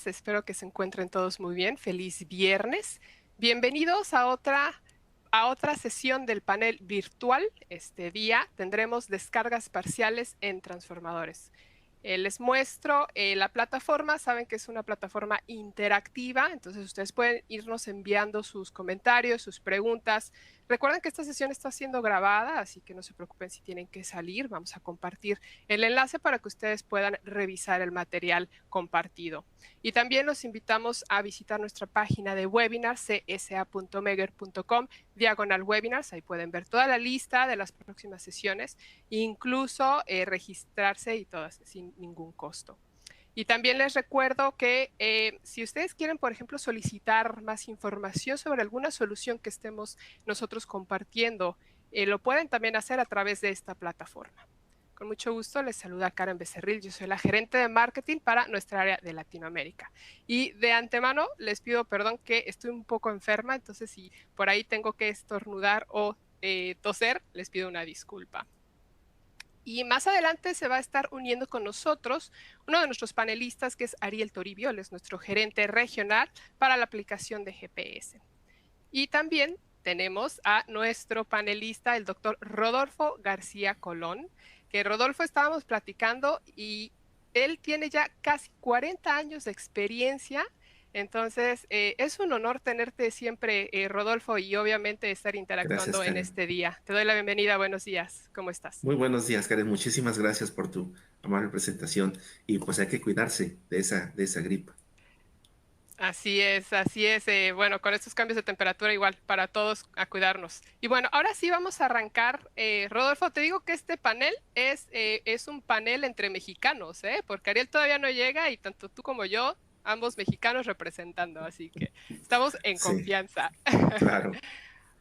Espero que se encuentren todos muy bien. Feliz viernes. Bienvenidos a otra sesión del panel virtual. Este día tendremos descargas parciales en transformadores. Les muestro la plataforma. Saben que es una plataforma interactiva, entonces ustedes pueden irnos enviando sus comentarios, sus preguntas. Recuerden que esta sesión está siendo grabada, así que no se preocupen si tienen que salir. Vamos a compartir el enlace para que ustedes puedan revisar el material compartido. Y también los invitamos a visitar nuestra página de webinars, csa.megger.com/webinars. Ahí pueden ver toda la lista de las próximas sesiones, incluso registrarse y todas sin ningún costo. Y también les recuerdo que si ustedes quieren, por ejemplo, solicitar más información sobre alguna solución que estemos nosotros compartiendo, lo pueden también hacer a través de esta plataforma. Con mucho gusto, les saluda Karen Becerril. Yo soy la gerente de marketing para nuestra área de Latinoamérica. Y de antemano les pido perdón que estoy un poco enferma, entonces si por ahí tengo que estornudar o toser, les pido una disculpa. Y más adelante se va a estar uniendo con nosotros uno de nuestros panelistas, que es Ariel Toribio. Él es nuestro gerente regional para la aplicación de GPS. Y también tenemos a nuestro panelista, el doctor Rodolfo García Colón, que Rodolfo estábamos platicando y él tiene ya casi 40 años de experiencia. Entonces, es un honor tenerte siempre, Rodolfo, y obviamente estar Gracias, interactuando en Karen. este día. Te doy la bienvenida. Buenos días. ¿Cómo estás? Muy buenos días, Karen. Muchísimas gracias por tu amable presentación. Y pues hay que cuidarse de esa gripa. Así es, así es. Bueno, con estos cambios de temperatura igual, para todos a cuidarnos. Y bueno, ahora sí vamos a arrancar. Rodolfo, te digo que este panel es un panel entre mexicanos, ¿eh? Porque Ariel todavía no llega y tanto tú como yo, ambos mexicanos representando, así que estamos en Sí, confianza. claro,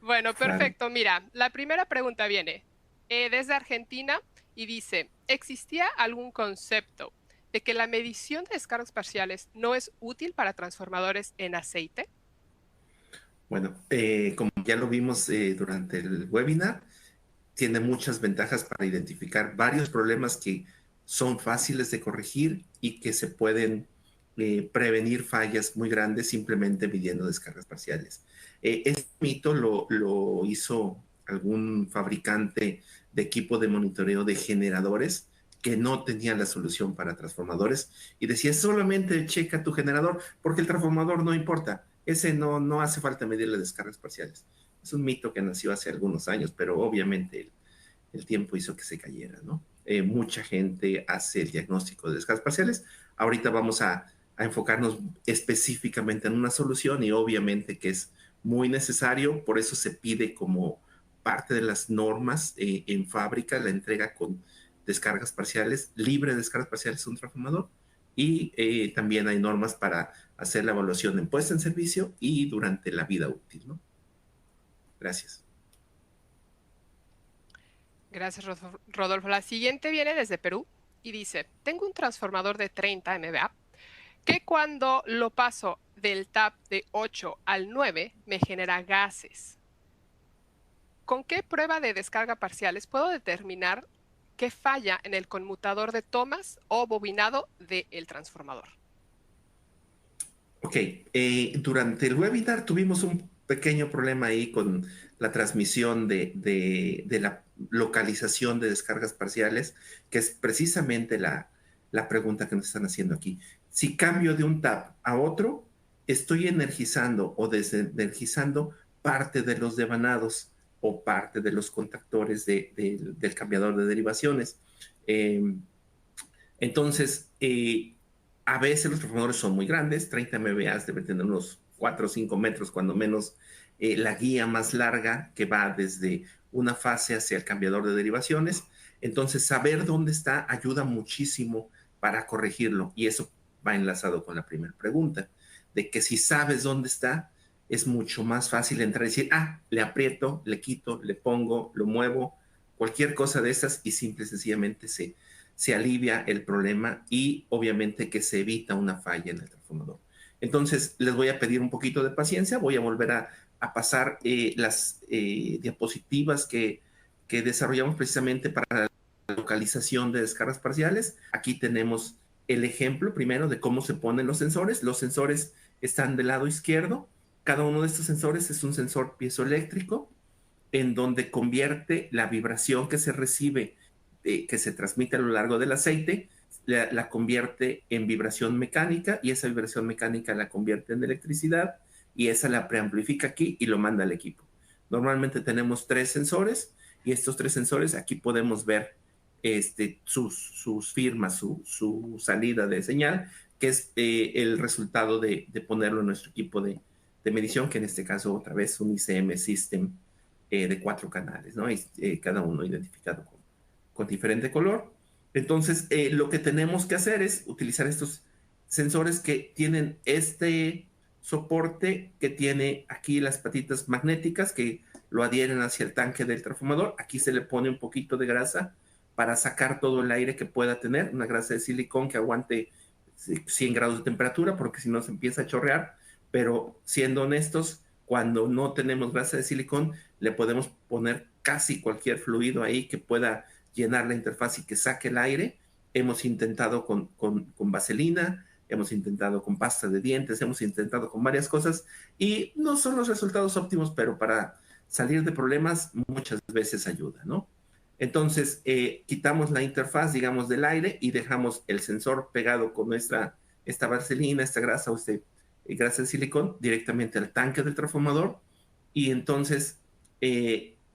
Bueno, claro. perfecto. Mira, la primera pregunta viene desde Argentina y dice, ¿existía algún concepto de que la medición de descargas parciales no es útil para transformadores en aceite? Bueno, como ya lo vimos durante el webinar, tiene muchas ventajas para identificar varios problemas que son fáciles de corregir y que se pueden prevenir fallas muy grandes simplemente midiendo descargas parciales. Este mito lo hizo algún fabricante de equipo de monitoreo de generadores que no tenía la solución para transformadores y decía solamente checa tu generador porque el transformador no importa, ese no hace falta medirle descargas parciales. Es un mito que nació hace algunos años, pero obviamente el tiempo hizo que se cayera, ¿no? Mucha gente hace el diagnóstico de descargas parciales. Ahorita vamos a enfocarnos específicamente en una solución y obviamente que es muy necesario, por eso se pide como parte de las normas en fábrica la entrega con descargas parciales, libre de descargas parciales un transformador y también hay normas para hacer la evaluación en puesta en servicio y durante la vida útil, ¿no? Gracias. Gracias, Rodolfo. La siguiente viene desde Perú y dice, tengo un transformador de 30 MVA que cuando lo paso del tap de 8 al 9 me genera gases. ¿Con qué prueba de descarga parciales puedo determinar qué falla en el conmutador de tomas o bobinado del transformador? Ok, durante el webinar tuvimos un pequeño problema ahí con la transmisión de la localización de descargas parciales, que es precisamente la pregunta que nos están haciendo aquí. Si cambio de un tap a otro, estoy energizando o desenergizando parte de los devanados o parte de los contactores del cambiador de derivaciones. Eh, entonces, a veces los transformadores son muy grandes, 30 MVA debe tener unos 4 o 5 metros, cuando menos la guía más larga que va desde una fase hacia el cambiador de derivaciones. Entonces, saber dónde está ayuda muchísimo para corregirlo. Y eso va enlazado con la primera pregunta, de que si sabes dónde está, es mucho más fácil entrar y decir, ah, le aprieto, le quito, le pongo, lo muevo, cualquier cosa de esas y simple y sencillamente se alivia el problema y obviamente que se evita una falla en el transformador. Entonces, les voy a pedir un poquito de paciencia, voy a volver a pasar las diapositivas que desarrollamos precisamente para la localización de descargas parciales. Aquí tenemos el ejemplo primero de cómo se ponen los sensores. Los sensores están del lado izquierdo. Cada uno de estos sensores es un sensor piezoeléctrico en donde convierte la vibración que se recibe, que se transmite a lo largo del aceite, la convierte en vibración mecánica, y esa vibración mecánica la convierte en electricidad, y esa la preamplifica aquí y lo manda al equipo. Normalmente tenemos 3 sensores, y estos 3 sensores aquí podemos ver sus firmas, su salida de señal, que es el resultado de ponerlo en nuestro equipo de medición, que en este caso otra vez un ICM System de 4 canales, ¿no? Cada uno identificado con diferente color. Entonces, lo que tenemos que hacer es utilizar estos sensores que tienen este soporte, que tiene aquí las patitas magnéticas que lo adhieren hacia el tanque del transformador. Aquí se le pone un poquito de grasa para sacar todo el aire que pueda tener, una grasa de silicón que aguante 100 grados de temperatura, porque si no se empieza a chorrear. Pero siendo honestos, cuando no tenemos grasa de silicón, le podemos poner casi cualquier fluido ahí que pueda llenar la interfaz y que saque el aire. Hemos intentado con vaselina, hemos intentado con pasta de dientes, hemos intentado con varias cosas y no son los resultados óptimos, pero para salir de problemas muchas veces ayuda, ¿no? Entonces, quitamos la interfaz, digamos, del aire y dejamos el sensor pegado con esta vaselina, esta grasa o grasa de silicón directamente al tanque del transformador, y entonces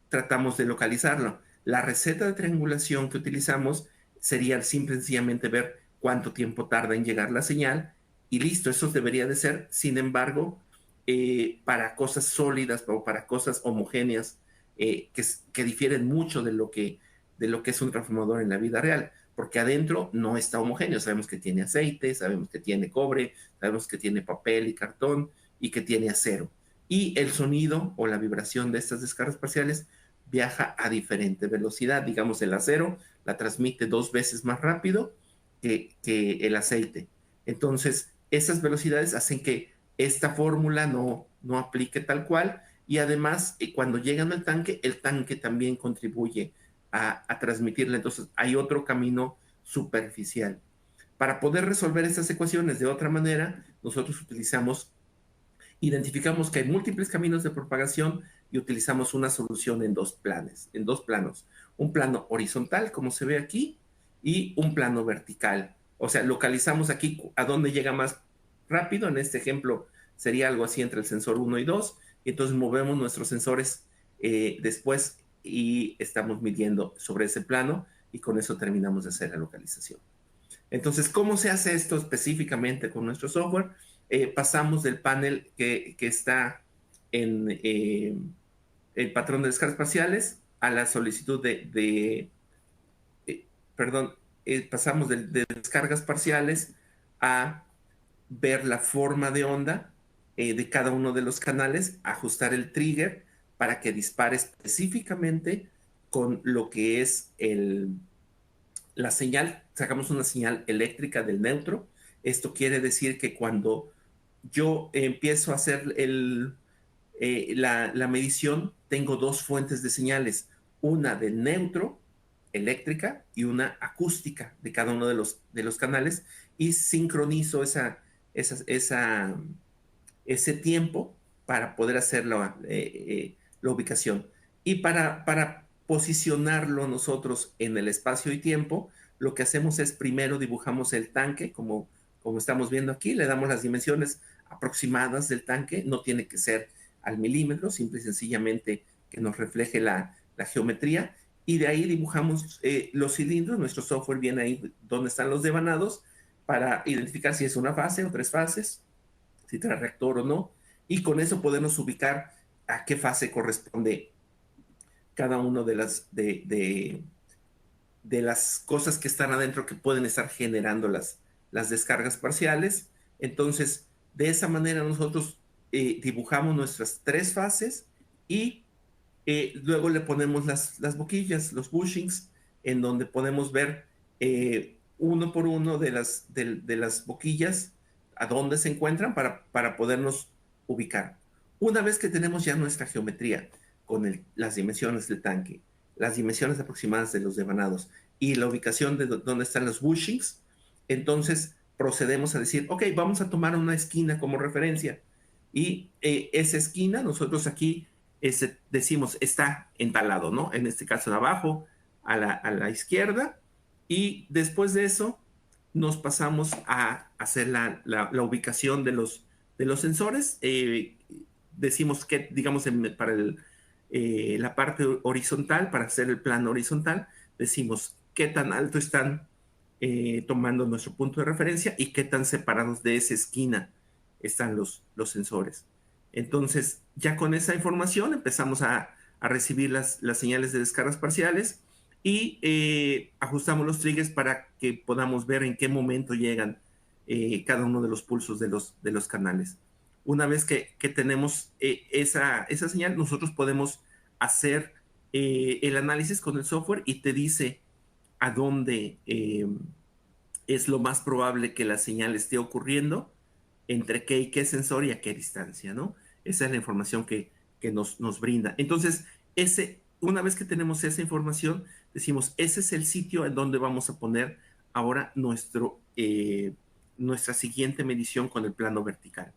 tratamos de localizarlo. La receta de triangulación que utilizamos sería simple y sencillamente ver cuánto tiempo tarda en llegar la señal y listo, eso debería de ser. Sin embargo, para cosas sólidas o para cosas homogéneas que difieren mucho de lo que es un transformador en la vida real, porque adentro no está homogéneo. Sabemos que tiene aceite, sabemos que tiene cobre, sabemos que tiene papel y cartón y que tiene acero. Y el sonido o la vibración de estas descargas parciales viaja a diferente velocidad. Digamos, el acero la transmite 2 veces más rápido que el aceite. Entonces, esas velocidades hacen que esta fórmula no aplique tal cual, y además, cuando llegan al tanque, el tanque también contribuye a transmitirla. Entonces, hay otro camino superficial. Para poder resolver estas ecuaciones de otra manera, nosotros identificamos que hay múltiples caminos de propagación y utilizamos una solución en dos planos. Un plano horizontal, como se ve aquí, y un plano vertical. O sea, localizamos aquí a dónde llega más rápido. En este ejemplo sería algo así entre el sensor 1 y 2. Y entonces movemos nuestros sensores después y estamos midiendo sobre ese plano, y con eso terminamos de hacer la localización. Entonces, ¿cómo se hace esto específicamente con nuestro software? Pasamos del panel que está en el patrón de descargas parciales a la solicitud pasamos de descargas parciales a ver la forma de onda de cada uno de los canales, ajustar el trigger para que dispare específicamente con lo que es la señal. Sacamos una señal eléctrica del neutro. Esto quiere decir que cuando yo empiezo a hacer la medición, tengo 2 fuentes de señales, una del neutro eléctrica y una acústica de cada uno de los canales, y sincronizo ese tiempo para poder hacer la ubicación. Y para posicionarlo nosotros en el espacio y tiempo, lo que hacemos es primero dibujamos el tanque, como estamos viendo aquí, le damos las dimensiones aproximadas del tanque, no tiene que ser al milímetro, simple y sencillamente que nos refleje la geometría, y de ahí dibujamos los cilindros. Nuestro software viene ahí donde están los devanados para identificar si es una fase o 3 fases, si trae reactor o no, y con eso podemos ubicar a qué fase corresponde cada una de las cosas que están adentro que pueden estar generando las descargas parciales. Entonces, de esa manera nosotros dibujamos nuestras 3 fases y luego le ponemos las boquillas, los bushings, en donde podemos ver uno por uno de las boquillas a dónde se encuentran para podernos ubicar. Una vez que tenemos ya nuestra geometría con las dimensiones del tanque, las dimensiones aproximadas de los devanados y la ubicación de dónde están los bushings, entonces procedemos a decir, ok, vamos a tomar una esquina como referencia. Y esa esquina, nosotros aquí decimos, está en tal lado, ¿no? En este caso de abajo, a la izquierda. Y después de eso, nos pasamos a hacer la ubicación de los sensores. Decimos que, digamos, para la parte horizontal, para hacer el plano horizontal, decimos qué tan alto están tomando nuestro punto de referencia y qué tan separados de esa esquina están los sensores. Entonces, ya con esa información empezamos a recibir las señales de descargas parciales y ajustamos los triggers para que podamos ver en qué momento llegan cada uno de los pulsos de los canales. Una vez que tenemos esa señal, nosotros podemos hacer el análisis con el software y te dice a dónde es lo más probable que la señal esté ocurriendo, entre qué y qué sensor y a qué distancia, ¿no? Esa es la información que nos brinda. Entonces, una vez que tenemos esa información, decimos, ese es el sitio en donde vamos a poner ahora nuestra siguiente medición con el plano vertical.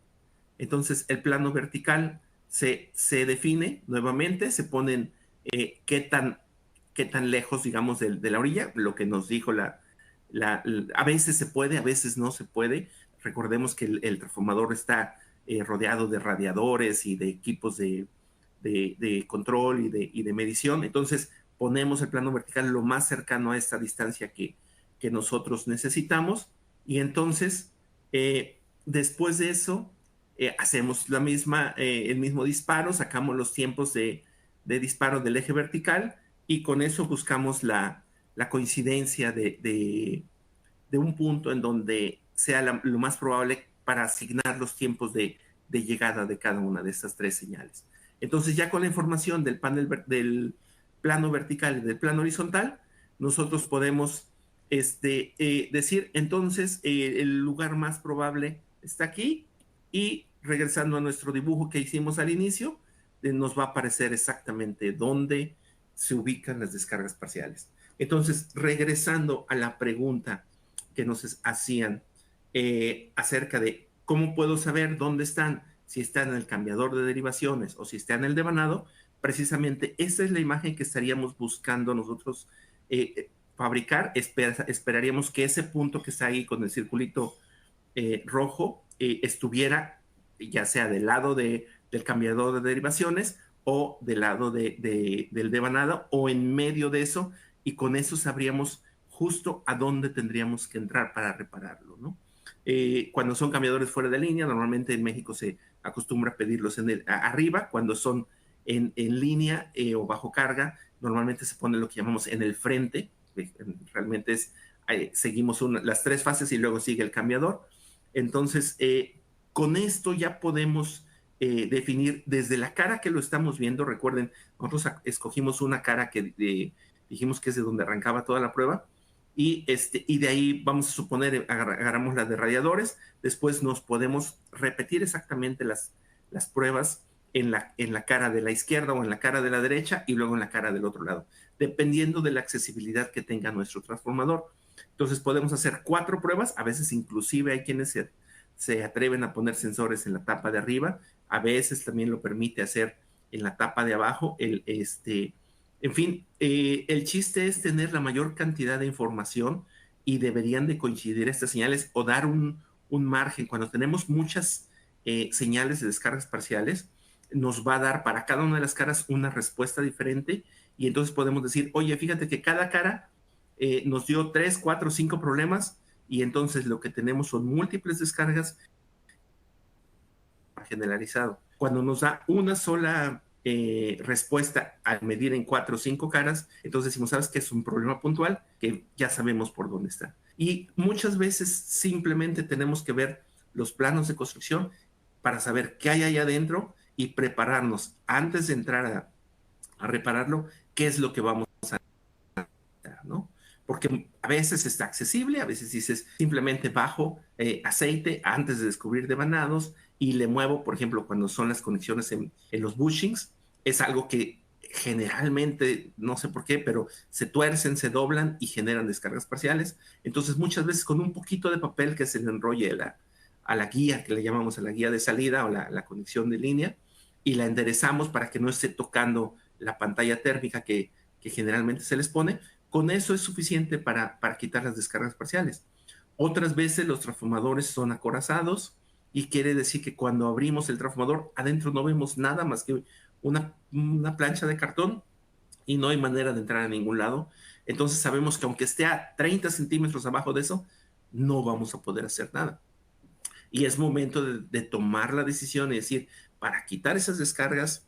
Entonces, el plano vertical se define nuevamente, se ponen qué tan lejos, digamos, de la orilla, lo que nos dijo a veces se puede, a veces no se puede. Recordemos que el transformador está rodeado de radiadores y de equipos de control y de medición. Entonces, ponemos el plano vertical lo más cercano a esta distancia que nosotros necesitamos. Y entonces, después de eso, hacemos el mismo disparo, sacamos los tiempos de disparo del eje vertical y con eso buscamos la coincidencia de un punto en donde sea lo más probable para asignar los tiempos de llegada de cada una de estas tres señales. Entonces, ya con la información del plano vertical y del plano horizontal, nosotros podemos decir, entonces, el lugar más probable está aquí y regresando a nuestro dibujo que hicimos al inicio, nos va a aparecer exactamente dónde se ubican las descargas parciales. Entonces, regresando a la pregunta que nos hacían acerca de cómo puedo saber dónde están, si están en el cambiador de derivaciones o si está en el devanado, precisamente esa es la imagen que estaríamos buscando nosotros fabricar. Esperaríamos que ese punto que está ahí con el circulito rojo estuviera ya sea del lado del cambiador de derivaciones o del lado del devanado o en medio de eso, y con eso sabríamos justo a dónde tendríamos que entrar para repararlo, ¿no? Cuando son cambiadores fuera de línea, normalmente en México se acostumbra a pedirlos arriba. Cuando son en línea o bajo carga, normalmente se pone lo que llamamos en el frente. Realmente seguimos las tres fases y luego sigue el cambiador. Entonces, con esto ya podemos definir desde la cara que lo estamos viendo. Recuerden, nosotros escogimos una cara que dijimos que es de donde arrancaba toda la prueba. Y de ahí vamos a suponer, agarramos la de radiadores, después nos podemos repetir exactamente las pruebas en la cara de la izquierda o en la cara de la derecha y luego en la cara del otro lado, dependiendo de la accesibilidad que tenga nuestro transformador. Entonces podemos hacer 4 pruebas, a veces inclusive hay quienes se atreven a poner sensores en la tapa de arriba, a veces también lo permite hacer en la tapa de abajo. En fin, el chiste es tener la mayor cantidad de información y deberían de coincidir estas señales o dar un margen. Cuando tenemos muchas señales de descargas parciales, nos va a dar para cada una de las caras una respuesta diferente y entonces podemos decir, oye, fíjate que cada cara nos dio 3, 4, 5 problemas y entonces lo que tenemos son múltiples descargas generalizado. Cuando nos da una sola respuesta al medir en 4 o 5 caras, entonces decimos, ¿sabes qué? Es un problema puntual que ya sabemos por dónde está. Y muchas veces simplemente tenemos que ver los planos de construcción para saber qué hay allá adentro y prepararnos antes de entrar a repararlo, qué es lo que vamos a hacer, ¿no? Porque a veces está accesible, a veces dices simplemente bajo aceite antes de descubrir devanados y le muevo, por ejemplo, cuando son las conexiones en los bushings, es algo que generalmente, no sé por qué, pero se tuercen, se doblan y generan descargas parciales. Entonces, muchas veces con un poquito de papel que se le enrolle a la guía, que le llamamos a la guía de salida o la conexión de línea, y la enderezamos para que no esté tocando la pantalla térmica que generalmente se les pone, con eso es suficiente para quitar las descargas parciales. Otras veces los transformadores son acorazados y quiere decir que cuando abrimos el transformador, adentro no vemos nada más que una plancha de cartón y no hay manera de entrar a ningún lado. Entonces sabemos que aunque esté a 30 centímetros abajo de eso, no vamos a poder hacer nada. Y es momento de tomar la decisión y decir, para quitar esas descargas,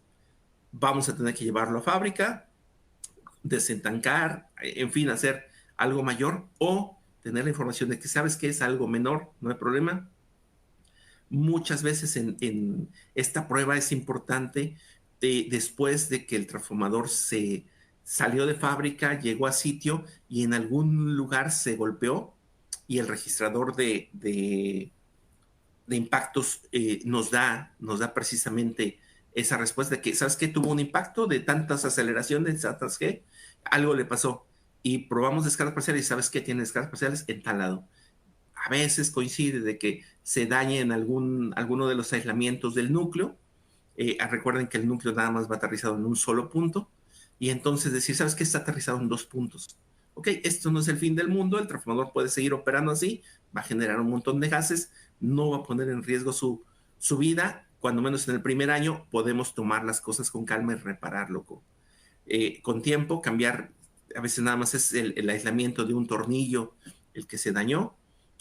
vamos a tener que llevarlo a fábrica, desentancar, en fin, hacer algo mayor o tener la información de que sabes que es algo menor, no hay problema. Muchas veces en esta prueba es importante después de que el transformador se salió de fábrica, llegó a sitio y en algún lugar se golpeó y el registrador de impactos nos da precisamente esa respuesta de que, ¿sabes qué? Tuvo un impacto de tantas aceleraciones, tantas que algo le pasó. Y probamos descargas parciales y ¿sabes qué? Tiene descargas parciales en tal lado. A veces coincide de que se dañe en alguno de los aislamientos del núcleo. Recuerden que el núcleo nada más va aterrizado en un solo punto. Y entonces decir, ¿sabes qué? Está aterrizado en 2 puntos. Ok, esto no es el fin del mundo, el transformador puede seguir operando así, va a generar un montón de gases, no va a poner en riesgo su vida, cuando menos en el primer año podemos tomar las cosas con calma y repararlo con tiempo, cambiar, a veces nada más es el aislamiento de un tornillo el que se dañó,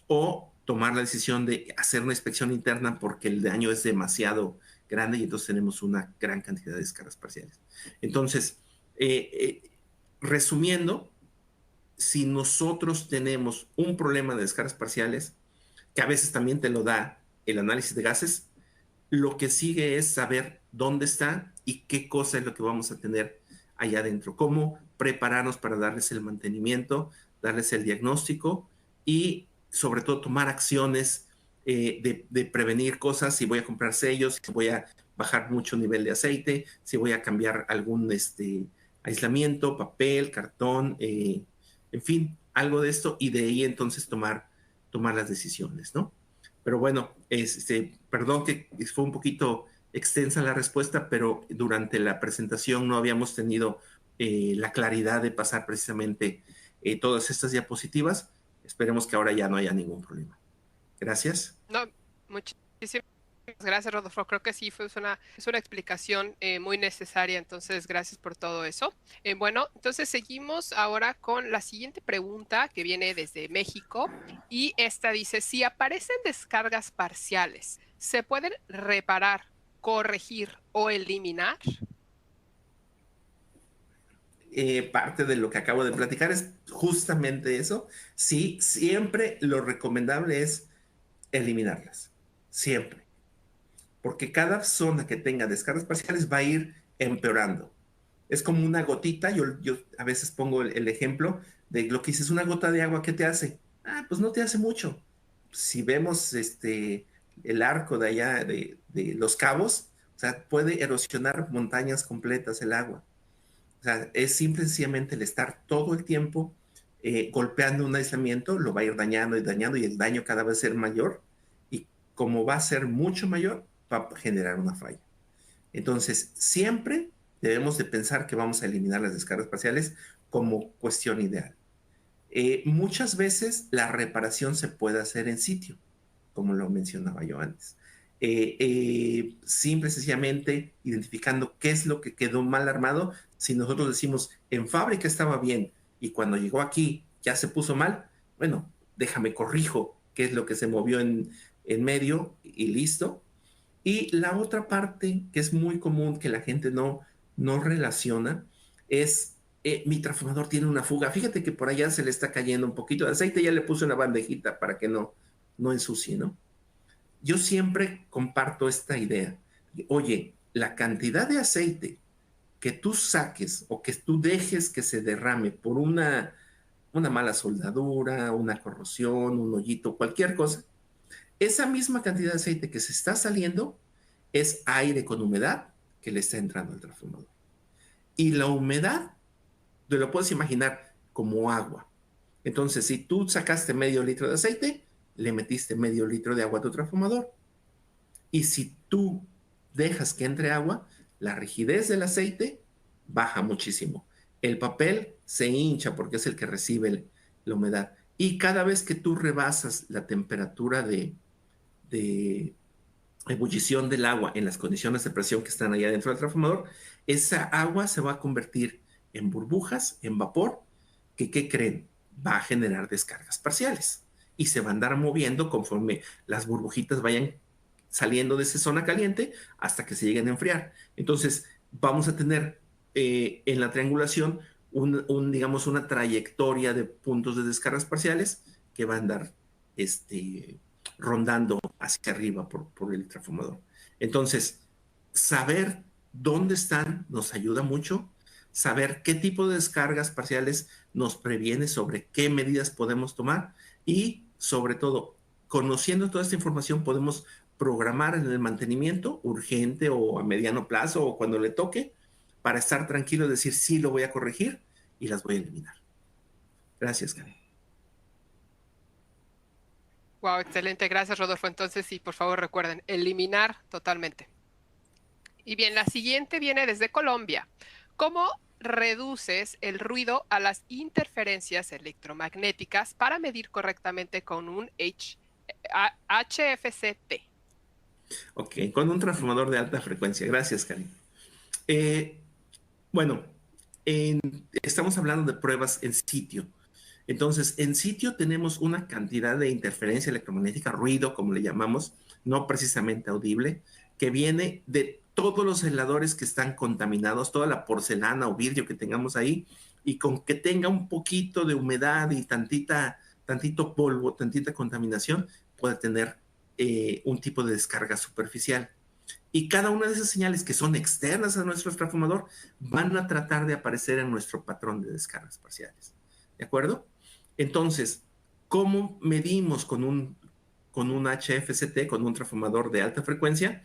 o tomar la decisión de hacer una inspección interna porque el daño es demasiado grande y entonces tenemos una gran cantidad de descargas parciales. Entonces, resumiendo, si nosotros tenemos un problema de descargas parciales, que a veces también te lo da el análisis de gases, lo que sigue es saber dónde está y qué cosa es lo que vamos a tener allá adentro, cómo prepararnos para darles el mantenimiento, darles el diagnóstico y sobre todo tomar acciones de prevenir cosas, si voy a comprar sellos, si voy a bajar mucho nivel de aceite, si voy a cambiar algún aislamiento, papel, cartón, en fin, algo de esto y de ahí entonces tomar las decisiones, ¿no? Pero bueno, perdón que fue un poquito extensa la respuesta, pero durante la presentación no habíamos tenido la claridad de pasar precisamente todas estas diapositivas. Esperemos que ahora ya no haya ningún problema. Gracias. No, muchísimas gracias, Rodolfo. Creo que sí, es una explicación muy necesaria, entonces gracias por todo eso. Bueno, entonces seguimos ahora con la siguiente pregunta que viene desde México y esta dice, si aparecen descargas parciales, ¿se pueden reparar, corregir o eliminar? Parte de lo que acabo de platicar es justamente eso. Sí, siempre lo recomendable es eliminarlas, siempre, porque cada zona que tenga descargas parciales va a ir empeorando. Es como una gotita, yo a veces pongo el ejemplo de lo que dices, una gota de agua, ¿qué te hace? Ah, pues no te hace mucho. Si vemos el arco de allá de Los Cabos, o sea, puede erosionar montañas completas el agua. O sea, es simple y sencillamente el estar todo el tiempo golpeando un aislamiento, lo va a ir dañando y dañando y el daño cada vez va a ser mayor y como va a ser mucho mayor, va a generar una falla. Entonces, siempre debemos de pensar que vamos a eliminar las descargas parciales como cuestión ideal. Muchas veces la reparación se puede hacer en sitio, como lo mencionaba yo antes. Simple y sencillamente identificando qué es lo que quedó mal armado. Si nosotros decimos en fábrica estaba bien y cuando llegó aquí ya se puso mal, bueno, déjame corrijo qué es lo que se movió en medio y listo. Y la otra parte que es muy común que la gente no relaciona es mi transformador tiene una fuga. Fíjate que por allá se le está cayendo un poquito de aceite, ya le puse una bandejita para que no ensucie, ¿no? Yo siempre comparto esta idea. Oye, la cantidad de aceite que tú saques o que tú dejes que se derrame por una mala soldadura, una corrosión, un hoyito, cualquier cosa, esa misma cantidad de aceite que se está saliendo es aire con humedad que le está entrando al transformador. Y la humedad, te lo puedes imaginar como agua. Entonces, si tú sacaste medio litro de aceite, le metiste medio litro de agua a tu transformador. Y si tú dejas que entre agua, la rigidez del aceite baja muchísimo. El papel se hincha porque es el que recibe la humedad. Y cada vez que tú rebasas la temperatura de ebullición del agua en las condiciones de presión que están allá dentro del transformador, esa agua se va a convertir en burbujas, en vapor, que, ¿qué creen? Va a generar descargas parciales y se va a andar moviendo conforme las burbujitas vayan saliendo de esa zona caliente hasta que se lleguen a enfriar. Entonces, vamos a tener en la triangulación digamos, una trayectoria de puntos de descargas parciales que va a andar rondando hacia arriba por el transformador. Entonces, saber dónde están nos ayuda mucho. Saber qué tipo de descargas parciales nos previene sobre qué medidas podemos tomar y, sobre todo, conociendo toda esta información, podemos programar en el mantenimiento urgente o a mediano plazo o cuando le toque para estar tranquilo y decir sí lo voy a corregir y las voy a eliminar. Gracias, Karen. Wow, excelente. Gracias, Rodolfo. Entonces, sí, por favor, recuerden, eliminar totalmente. Y bien, la siguiente viene desde Colombia. ¿Cómo reduces el ruido a las interferencias electromagnéticas para medir correctamente con un HFCT? Ok, con un transformador de alta frecuencia. Gracias, Karen. Eh, bueno, estamos hablando de pruebas en sitio. Entonces, en sitio tenemos una cantidad de interferencia electromagnética, ruido, como le llamamos, no precisamente audible, que viene de todos los aisladores que están contaminados, toda la porcelana o vidrio que tengamos ahí, y con que tenga un poquito de humedad y tantito polvo, tantita contaminación, puede tener un tipo de descarga superficial. Y cada una de esas señales que son externas a nuestro transformador van a tratar de aparecer en nuestro patrón de descargas parciales. ¿De acuerdo? Entonces, ¿cómo medimos con un HFCT, con un transformador de alta frecuencia?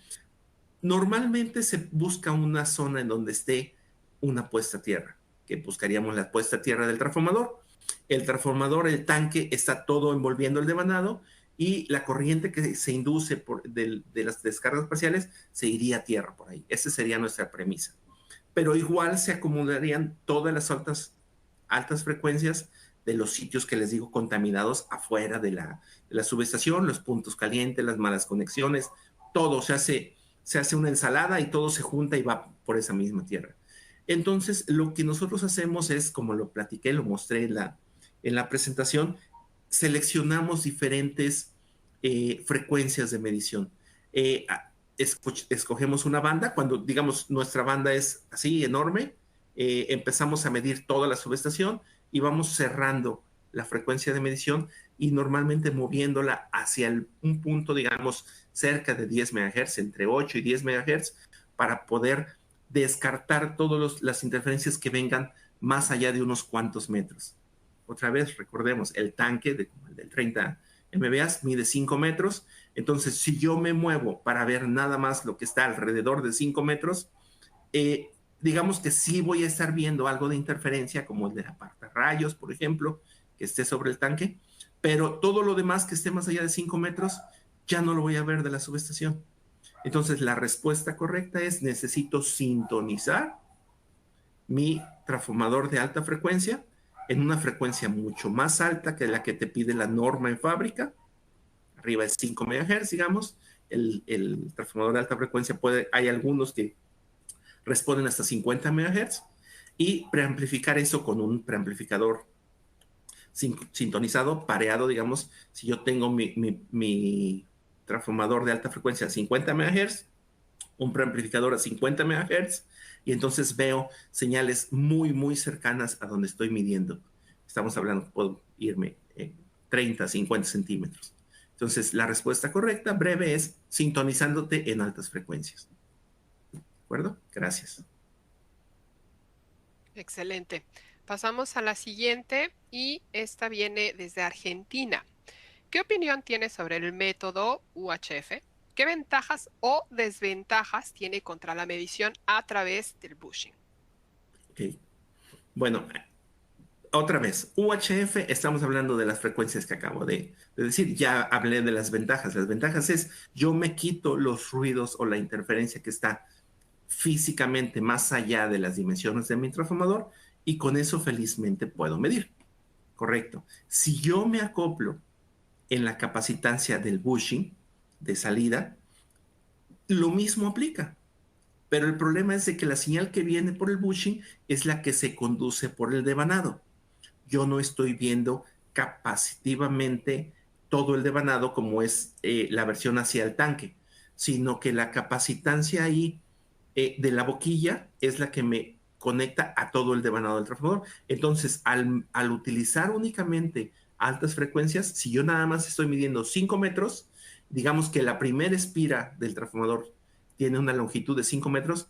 Normalmente se busca una zona en donde esté una puesta a tierra, que buscaríamos la puesta a tierra del transformador. El transformador, el tanque, está todo envolviendo el devanado y la corriente que se induce de las descargas parciales se iría a tierra por ahí. Esa sería nuestra premisa. Pero igual se acumularían todas las altas frecuencias de los sitios que les digo contaminados afuera de la subestación, los puntos calientes, las malas conexiones, todo se hace una ensalada y todo se junta y va por esa misma tierra. Entonces, lo que nosotros hacemos es, como lo platiqué, lo mostré en la presentación, seleccionamos diferentes frecuencias de medición. Escogemos una banda, cuando digamos nuestra banda es así enorme, empezamos a medir toda la subestación y vamos cerrando la frecuencia de medición y normalmente moviéndola hacia un punto, digamos, cerca de 10 MHz, entre 8 y 10 MHz, para poder descartar todas las interferencias que vengan más allá de unos cuantos metros. Otra vez, recordemos, el tanque del 30 MVA mide 5 metros, entonces si yo me muevo para ver nada más lo que está alrededor de 5 metros, digamos que sí voy a estar viendo algo de interferencia, como el de la partarrayos, por ejemplo, que esté sobre el tanque, pero todo lo demás que esté más allá de 5 metros ya no lo voy a ver de la subestación. Entonces, la respuesta correcta es: necesito sintonizar mi transformador de alta frecuencia en una frecuencia mucho más alta que la que te pide la norma en fábrica, arriba de 5 MHz, digamos. El transformador de alta frecuencia hay algunos que responden hasta 50 MHz, y preamplificar eso con un preamplificador sintonizado, pareado, digamos. Si yo tengo mi transformador de alta frecuencia a 50 MHz, un preamplificador a 50 MHz, y entonces veo señales muy, muy cercanas a donde estoy midiendo. Estamos hablando, puedo irme 30, 50 centímetros. Entonces, la respuesta correcta, breve, es sintonizándote en altas frecuencias. ¿De acuerdo? Gracias. Excelente. Pasamos a la siguiente y esta viene desde Argentina. ¿Qué opinión tienes sobre el método UHF? ¿Qué ventajas o desventajas tiene contra la medición a través del bushing? Ok. Bueno, otra vez, UHF, estamos hablando de las frecuencias que acabo de decir. Ya hablé de las ventajas. Las ventajas es, yo me quito los ruidos o la interferencia que está físicamente más allá de las dimensiones de mi transformador y con eso felizmente puedo medir. Correcto. Si yo me acoplo en la capacitancia del bushing de salida, lo mismo aplica. Pero el problema es de que la señal que viene por el bushing es la que se conduce por el devanado. Yo no estoy viendo capacitivamente todo el devanado como es la versión hacia el tanque, sino que la capacitancia ahí de la boquilla es la que me conecta a todo el devanado del transformador. Entonces, al utilizar únicamente altas frecuencias, si yo nada más estoy midiendo 5 metros, digamos que la primera espira del transformador tiene una longitud de 5 metros,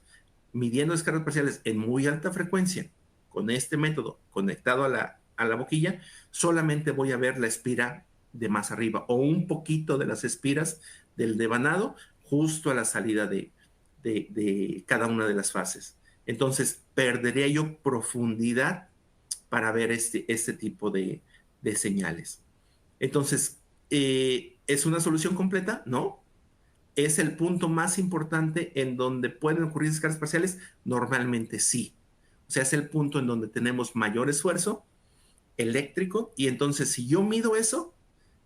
midiendo descargas parciales en muy alta frecuencia, con este método conectado a la boquilla, solamente voy a ver la espira de más arriba o un poquito de las espiras del devanado justo a la salida de cada una de las fases. Entonces, perdería yo profundidad para ver este tipo de señales. Entonces, ¿es una solución completa? No. ¿Es el punto más importante en donde pueden ocurrir descargas parciales? Normalmente sí. O sea, es el punto en donde tenemos mayor esfuerzo eléctrico y entonces si yo mido eso,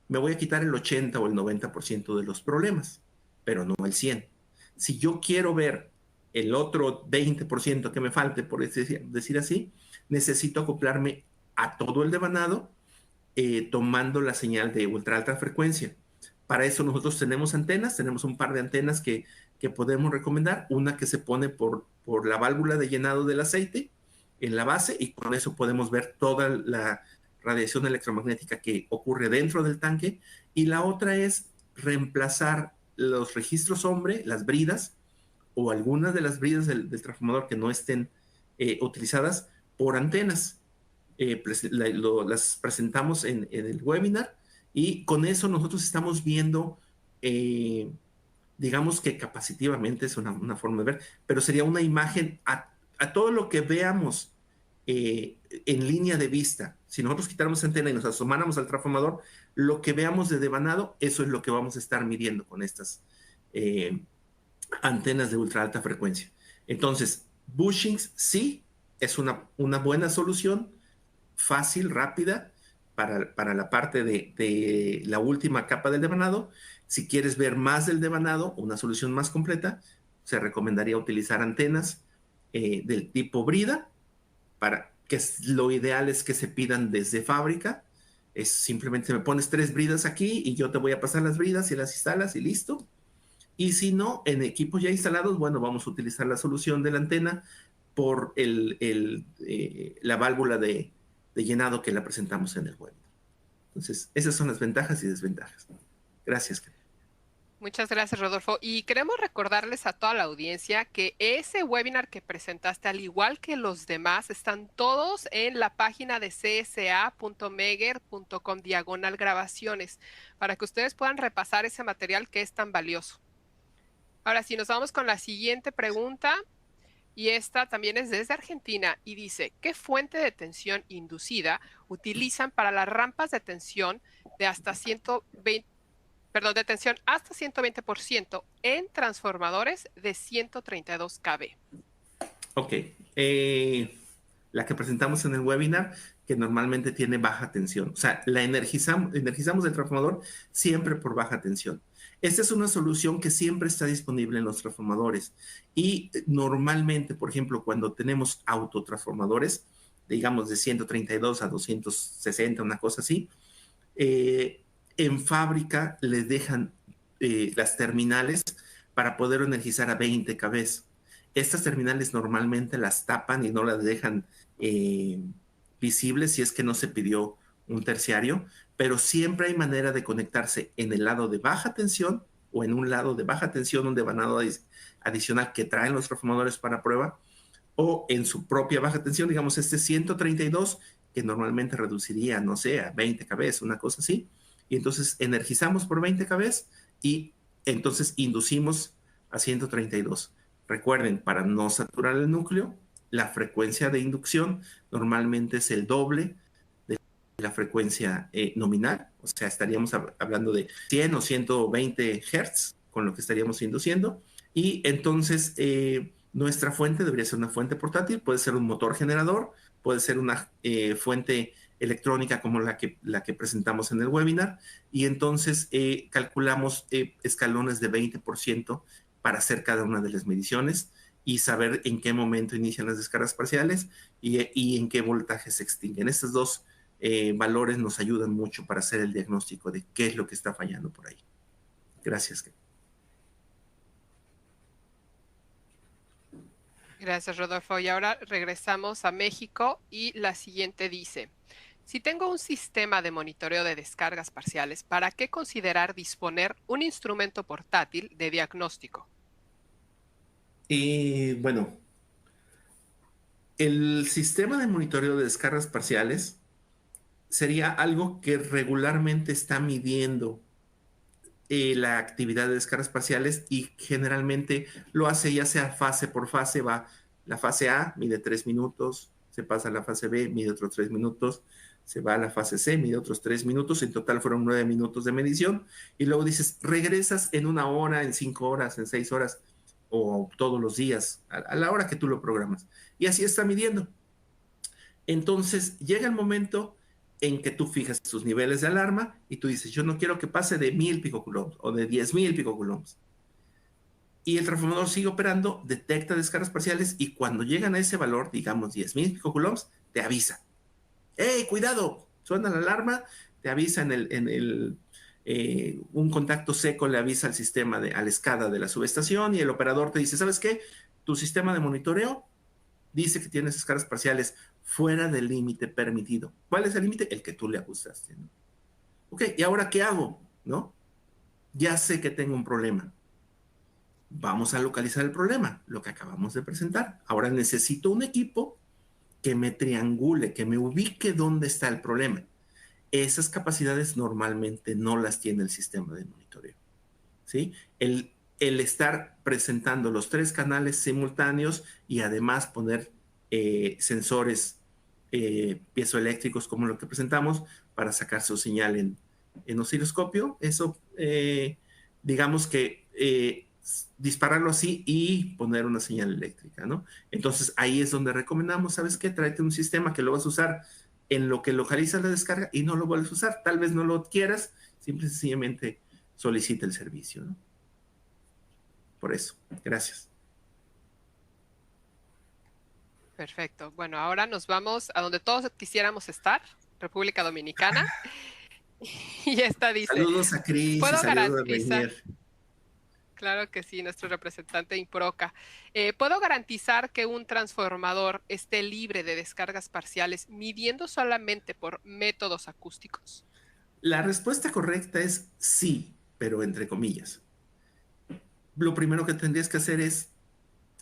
me voy a quitar el 80 o el 90% de los problemas, pero no el 100. Si yo quiero ver el otro 20% que me falte, por decir así, necesito acoplarme a todo el devanado tomando la señal de ultra alta frecuencia. Para eso nosotros tenemos antenas, tenemos un par de antenas que podemos recomendar, una que se pone por la válvula de llenado del aceite en la base y con eso podemos ver toda la radiación electromagnética que ocurre dentro del tanque y la otra es reemplazar los registros hombre, las bridas o algunas de las bridas del transformador que no estén utilizadas por antenas. Las presentamos en el webinar y con eso nosotros estamos viendo, digamos que capacitivamente es una forma de ver, pero sería una imagen a todo lo que veamos en línea de vista. Si nosotros quitáramos antena y nos asomáramos al transformador, lo que veamos de devanado, eso es lo que vamos a estar midiendo con estas antenas de ultra alta frecuencia. Entonces, bushings sí es una buena solución, fácil, rápida, para la parte de la última capa del devanado. Si quieres ver más del devanado, una solución más completa, se recomendaría utilizar antenas del tipo brida, para que lo ideal es que se pidan desde fábrica. Es simplemente me pones 3 bridas aquí y yo te voy a pasar las bridas y las instalas y listo. Y si no, en equipos ya instalados, bueno, vamos a utilizar la solución de la antena por la válvula de llenado que la presentamos en el webinar. Entonces, esas son las ventajas y desventajas. Gracias. Muchas gracias, Rodolfo. Y queremos recordarles a toda la audiencia que ese webinar que presentaste, al igual que los demás, están todos en la página de csa.megger.com/grabaciones para que ustedes puedan repasar ese material que es tan valioso. Ahora sí, nos vamos con la siguiente pregunta. Y esta también es desde Argentina y dice, ¿qué fuente de tensión inducida utilizan para las rampas de tensión de hasta 120, de tensión hasta 120% en transformadores de 132 kV? Ok. La que presentamos en el webinar, que normalmente tiene baja tensión. O sea, energizamos el transformador siempre por baja tensión. Esta es una solución que siempre está disponible en los transformadores. Y normalmente, por ejemplo, cuando tenemos autotransformadores, digamos de 132 a 260, una cosa así, en fábrica les dejan las terminales para poder energizar a 20 kV. Estas terminales normalmente las tapan y no las dejan visibles si es que no se pidió un terciario, pero siempre hay manera de conectarse en el lado de baja tensión o en un lado de baja tensión, un devanado adicional que traen los transformadores para prueba, o en su propia baja tensión, digamos este 132, que normalmente reduciría, no sé, a 20 kV, una cosa así, y entonces energizamos por 20 kV y entonces inducimos a 132. Recuerden, para no saturar el núcleo, la frecuencia de inducción normalmente es el doble de la frecuencia nominal, o sea, estaríamos hablando de 100 o 120 Hz con lo que estaríamos induciendo, y entonces nuestra fuente debería ser una fuente portátil, puede ser un motor generador, puede ser una fuente electrónica como la que presentamos en el webinar, y entonces calculamos escalones de 20% para hacer cada una de las mediciones y saber en qué momento inician las descargas parciales y en qué voltaje se extinguen. Estos dos valores nos ayudan mucho para hacer el diagnóstico de qué es lo que está fallando por ahí. Gracias. Gracias, Rodolfo. Y ahora regresamos a México y la siguiente dice, si tengo un sistema de monitoreo de descargas parciales, ¿para qué considerar disponer un instrumento portátil de diagnóstico? Y bueno, el sistema de monitoreo de descargas parciales sería algo que regularmente está midiendo la actividad de descargas parciales y generalmente lo hace ya sea fase por fase, va la fase A, mide 3 minutos, se pasa a la fase B, mide otros 3 minutos, se va a la fase C, mide otros 3 minutos, en total fueron 9 minutos de medición, y luego dices, regresas en 1 hora, en 5 horas, en 6 horas, o todos los días, a la hora que tú lo programas. Y así está midiendo. Entonces llega el momento en que tú fijas tus niveles de alarma y tú dices, yo no quiero que pase de 1000 picocoulombs o de 10,000 picocoulombs. Y el transformador sigue operando, detecta descargas parciales y cuando llegan a ese valor, digamos 10,000 picocoulombs, te avisa. ¡Hey, cuidado! Suena la alarma, te avisa un contacto seco le avisa al sistema, a la escada de la subestación, y el operador te dice, ¿sabes qué? Tu sistema de monitoreo dice que tienes descargas parciales fuera del límite permitido. ¿Cuál es el límite? El que tú le ajustaste, ¿no? Ok, ¿y ahora qué hago? ¿No? Ya sé que tengo un problema. Vamos a localizar el problema, lo que acabamos de presentar. Ahora necesito un equipo que me triangule, que me ubique dónde está el problema. Esas capacidades normalmente no las tiene el sistema de monitoreo, ¿sí? El estar presentando los 3 canales simultáneos y además poner sensores piezoeléctricos como lo que presentamos para sacar su señal en osciloscopio, eso digamos que dispararlo así y poner una señal eléctrica, ¿no? Entonces ahí es donde recomendamos, ¿sabes qué? Tráete un sistema que lo vas a usar en lo que localiza la descarga y no lo vuelves a usar. Tal vez no lo quieras, simple y sencillamente solicita el servicio, ¿no? Por eso, gracias. Perfecto. Bueno, ahora nos vamos a donde todos quisiéramos estar, República Dominicana. Y esta dice, Saludos a Cris y puedo saludos a garantizar, Reinier. claro que sí, nuestro representante Improca, ¿puedo garantizar que un transformador esté libre de descargas parciales midiendo solamente por métodos acústicos? La respuesta correcta es sí, pero entre comillas. Lo primero que tendrías que hacer es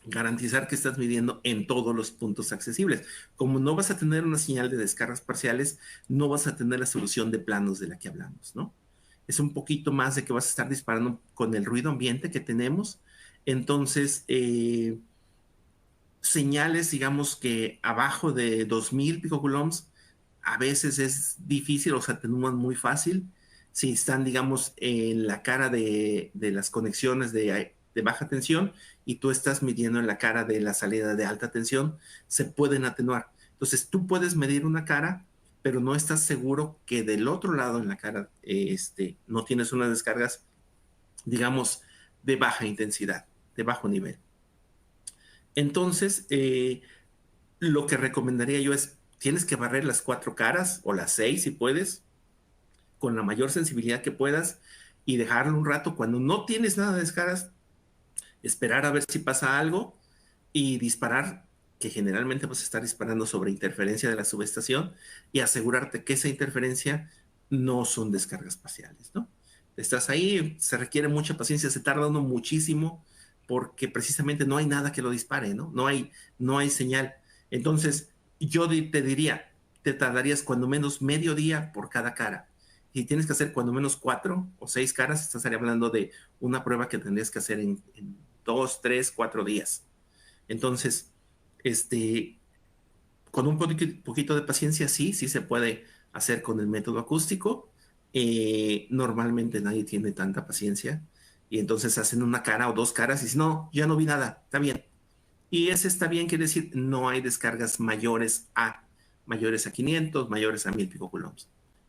garantizar que estás midiendo en todos los puntos accesibles. Como no vas a tener una señal de descargas parciales, no vas a tener la solución de planos de la que hablamos, ¿no? Es un poquito más de que vas a estar disparando con el ruido ambiente que tenemos. Entonces, señales, digamos que abajo de 2000 picocoulombs, a veces es difícil o se atenúan muy fácil. Si están, digamos, en la cara de las conexiones de baja tensión y tú estás midiendo en la cara de la salida de alta tensión, se pueden atenuar. Entonces, tú puedes medir una cara, pero no estás seguro que del otro lado en la cara no tienes unas descargas, digamos, de baja intensidad, de bajo nivel. Entonces, lo que recomendaría yo es, tienes que barrer las 4 caras o las 6 si puedes, con la mayor sensibilidad que puedas y dejarlo un rato. Cuando no tienes nada de descargas, esperar a ver si pasa algo y disparar, que generalmente vas a estar disparando sobre interferencia de la subestación, y asegurarte que esa interferencia no son descargas parciales, ¿no? Estás ahí, se requiere mucha paciencia, se tarda uno muchísimo porque precisamente no hay nada que lo dispare, ¿no? No hay señal. Entonces, yo te diría, te tardarías cuando menos medio día por cada cara. Y tienes que hacer cuando menos 4 o 6 caras, estás hablando de una prueba que tendrías que hacer en 2, 3, 4 días. Entonces, Este, con un poquito de paciencia, sí se puede hacer con el método acústico. Normalmente nadie tiene tanta paciencia y entonces hacen una cara o dos caras y dicen, no, ya no vi nada, está bien. Y ese está bien quiere decir no hay descargas mayores a 500, mayores a 1000 picocoulombs,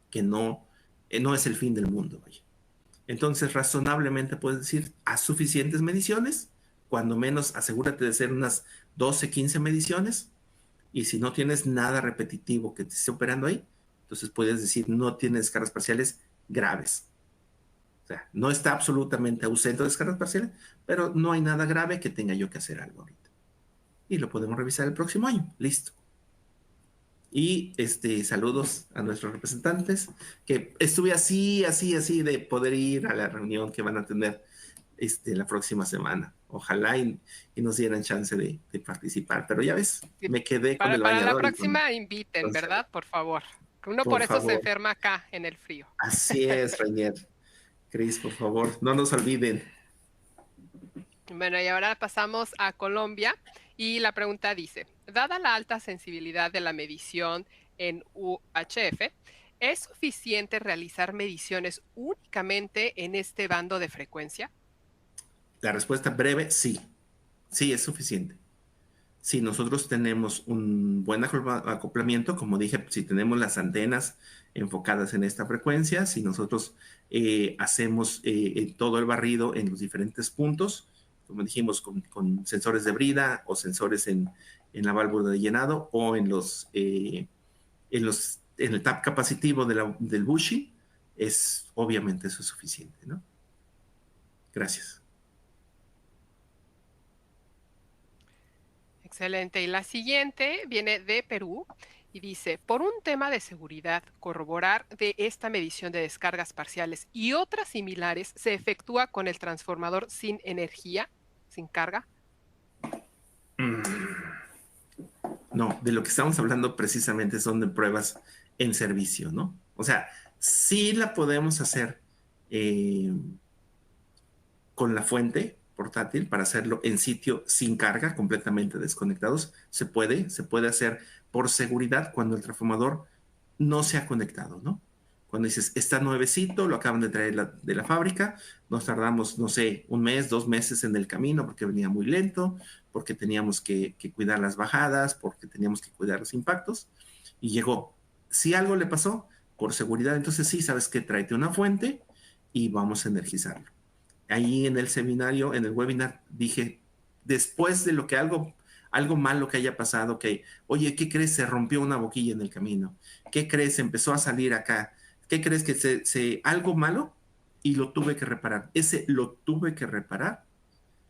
que no es el fin del mundo, vaya. Entonces, razonablemente puedes decir, haz suficientes mediciones, cuando menos asegúrate de hacer unas 12, 15 mediciones, y si no tienes nada repetitivo que te esté operando ahí, entonces puedes decir, no tienes descargas parciales graves. O sea, no está absolutamente ausente de descargas parciales, pero no hay nada grave que tenga yo que hacer algo ahorita. Y lo podemos revisar el próximo año. Listo. Y saludos a nuestros representantes, que estuve así de poder ir a la reunión que van a tener la próxima semana. Ojalá y nos dieran chance de participar. Pero ya ves, Sí, me quedé con el para la bañador y próxima inviten, con ¿verdad? Por favor. Que uno por por eso se favor. enferma acá en el frío. Así es, Reñer. Cris, por favor, no nos olviden. Bueno, y ahora pasamos a Colombia y la pregunta dice, dada la alta sensibilidad de la medición en UHF, ¿es suficiente realizar mediciones únicamente en este bando de frecuencia? La respuesta breve, sí. Sí, es suficiente. Si nosotros tenemos un buen acoplamiento, como dije, si tenemos las antenas enfocadas en esta frecuencia, si nosotros hacemos todo el barrido en los diferentes puntos, como dijimos, con sensores de brida o sensores en la válvula de llenado o en el tap capacitivo del bushing, obviamente eso es suficiente, ¿no? Gracias. Excelente. Y la siguiente viene de Perú y dice, por un tema de seguridad, corroborar de esta medición de descargas parciales y otras similares se efectúa con el transformador sin energía, sin carga. No, de lo que estamos hablando precisamente son de pruebas en servicio, ¿no? O sea, sí la podemos hacer eh, con la fuente portátil para hacerlo en sitio sin carga, completamente desconectados. Se puede hacer por seguridad cuando el transformador no se ha conectado, ¿no? Cuando dices, está nuevecito, lo acaban de traer de la fábrica, nos tardamos, no sé, un mes, 2 meses en el camino porque venía muy lento, porque teníamos que cuidar las bajadas, porque teníamos que cuidar los impactos, y llegó. Si algo le pasó, por seguridad, entonces sí, sabes que tráete una fuente y vamos a energizarlo. Ahí en el seminario, en el webinar, dije, después de lo que algo malo que haya pasado, que, oye, ¿qué crees? Se rompió una boquilla en el camino. ¿Qué crees? Empezó a salir acá. ¿Qué crees que algo malo? Y lo tuve que reparar. Ese lo tuve que reparar.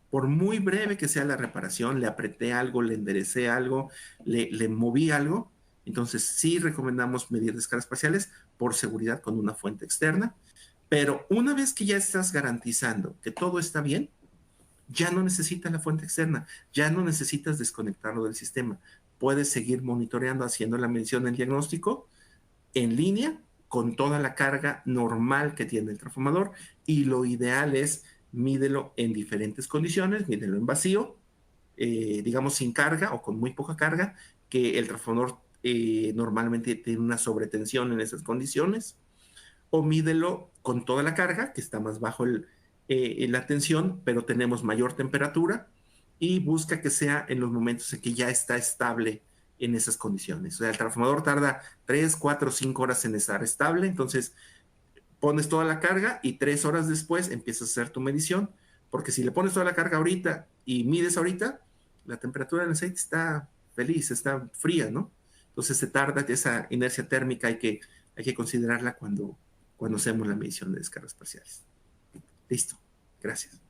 Por muy breve que sea la reparación, le apreté algo, le enderecé algo, le moví algo. Entonces sí recomendamos medir descargas parciales por seguridad con una fuente externa. Pero una vez que ya estás garantizando que todo está bien, ya no necesitas la fuente externa, ya no necesitas desconectarlo del sistema. Puedes seguir monitoreando, haciendo la medición del diagnóstico en línea con toda la carga normal que tiene el transformador, y lo ideal es mídelo en diferentes condiciones, mídelo en vacío, digamos sin carga o con muy poca carga, que el transformador normalmente tiene una sobretensión en esas condiciones, o mídelo con toda la carga, que está más bajo la tensión, pero tenemos mayor temperatura, y busca que sea en los momentos en que ya está estable en esas condiciones. O sea, el transformador tarda 3, 4, 5 horas en estar estable, entonces pones toda la carga y 3 horas después empiezas a hacer tu medición, porque si le pones toda la carga ahorita y mides ahorita, la temperatura del aceite está feliz, está fría, ¿no? Entonces se tarda, esa inercia térmica hay que considerarla cuando hacemos la medición de descargas parciales. Listo, gracias.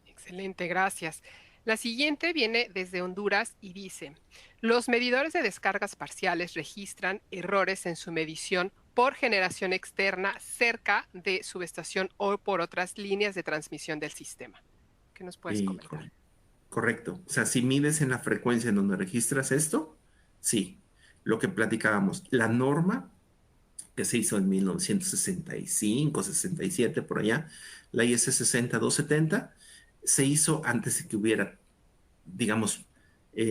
Excelente, gracias. La siguiente viene desde Honduras y dice, los medidores de descargas parciales registran errores en su medición por generación externa cerca de subestación o por otras líneas de transmisión del sistema. ¿Qué nos puedes comentar? Correcto. O sea, si mides en la frecuencia en donde registras esto, sí. Lo que platicábamos, la norma que se hizo en 1965, 67, por allá, la IS 60270, se hizo antes de que hubiera, digamos,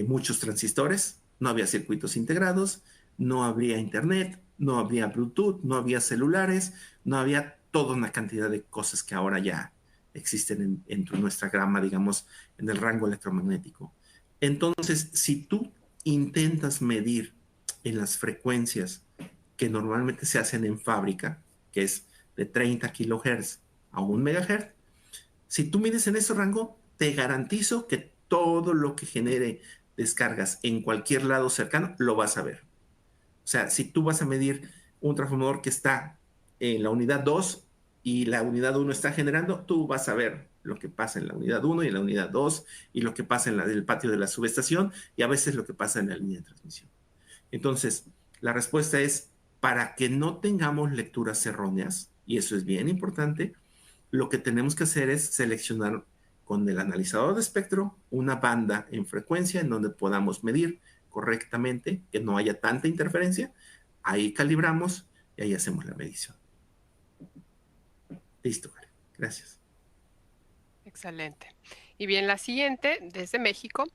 muchos transistores, no había circuitos integrados, no habría internet, no habría Bluetooth, no había celulares, no había toda una cantidad de cosas que ahora ya existen en nuestra gama, digamos, en el rango electromagnético. Entonces, si tú intentas medir en las frecuencias que normalmente se hacen en fábrica, que es de 30 kilohertz a 1 megahertz, si tú mides en ese rango, te garantizo que todo lo que genere descargas en cualquier lado cercano lo vas a ver. O sea, si tú vas a medir un transformador que está en la unidad 2 y la unidad 1 está generando, tú vas a ver lo que pasa en la unidad 1 y en la unidad 2 y lo que pasa en el patio de la subestación y a veces lo que pasa en la línea de transmisión. Entonces, la respuesta es, para que no tengamos lecturas erróneas, y eso es bien importante, lo que tenemos que hacer es seleccionar con el analizador de espectro una banda en frecuencia en donde podamos medir correctamente, que no haya tanta interferencia. Ahí calibramos y ahí hacemos la medición. Listo, Karen. Gracias. Excelente. Y bien, la siguiente, desde México,